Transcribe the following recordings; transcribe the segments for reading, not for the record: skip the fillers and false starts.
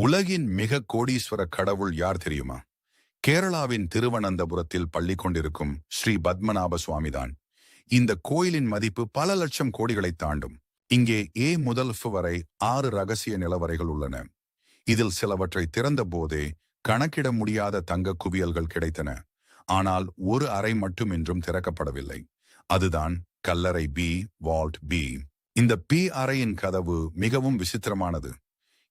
உலகின் மிக கோடீஸ்வர கடவுள் யார் தெரியுமா? கேரளாவின் திருவனந்தபுரத்தில் பள்ளி கொண்டிருக்கும் ஸ்ரீ பத்மநாப சுவாமிதான். இந்த கோயிலின் மதிப்பு பல லட்சம் கோடிகளை தாண்டும். இங்கே ஏ முதல் F வரை 6 ரகசிய நிலவறைகள் உள்ளன. இதில் சிலவற்றை திறந்த போதே கணக்கிட முடியாத தங்க குவியல்கள் கிடைத்தன. ஆனால் ஒரு அறை மட்டும் இன்றும் திறக்கப்படவில்லை. அதுதான் கல்லறை பி, வால்ட் பி. இந்த பி அறையின் கதவு மிகவும் விசித்திரமானது.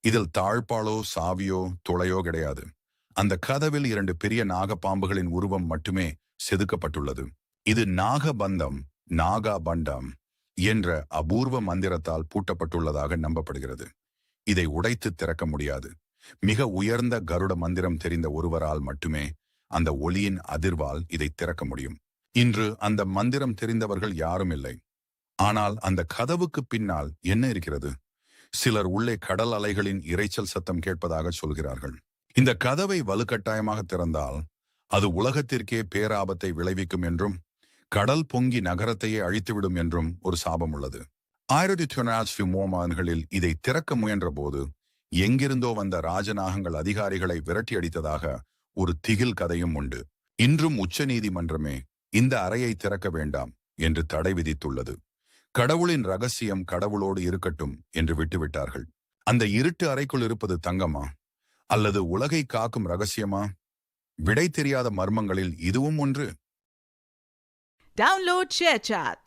இதில் தாழ்பாளோ சாவியோ துளையோ கிடையாது. அந்த கதவில் 2 பெரிய நாகப்பாம்புகளின் உருவம் மட்டுமே செதுக்கப்பட்டுள்ளது. இது நாகபந்தம், நாகாபண்டம் என்ற அபூர்வ மந்திரத்தால் பூட்டப்பட்டுள்ளதாக நம்பப்படுகிறது. இதை உடைத்து திறக்க முடியாது. மிக உயர்ந்த கருட மந்திரம் தெரிந்த ஒருவரால் மட்டுமே அந்த ஒளியின் அதிர்வால் இதை திறக்க முடியும். இன்று அந்த மந்திரம் தெரிந்தவர்கள் யாரும் இல்லை. ஆனால் அந்த கதவுக்கு பின்னால் என்ன இருக்கிறது? சிலர் உள்ளே கடல் அலைகளின் இரைச்சல் சத்தம் கேட்பதாக சொல்கிறார்கள். இந்த கதவை வலுக்கட்டாயமாக திறந்தால் அது உலகத்திற்கே பேராபத்தை விளைவிக்கும் என்றும் கடல் பொங்கி நகரத்தையே அழித்துவிடும் என்றும் ஒரு சாபம் உள்ளது. 1990களில் இதை திறக்க முயன்ற போது எங்கிருந்தோ வந்த ராஜநாகங்கள் அதிகாரிகளை விரட்டி அடித்ததாக ஒரு திகில் கதையும் உண்டு. இன்றும் உச்ச நீதிமன்றமே இந்த அறையை திறக்க வேண்டாம் என்று தடை விதித்துள்ளது. கடவுளின் ரகசியம் கடவுளோடு இருக்கட்டும் என்று விட்டுவிட்டார்கள். அந்த இருட்டு அறைக்குள் இருப்பது தங்கமா அல்லது உலகை காக்கும் ரகசியமா? விடை தெரியாத மர்மங்களில் இதுவும் ஒன்று. Download ShareChat.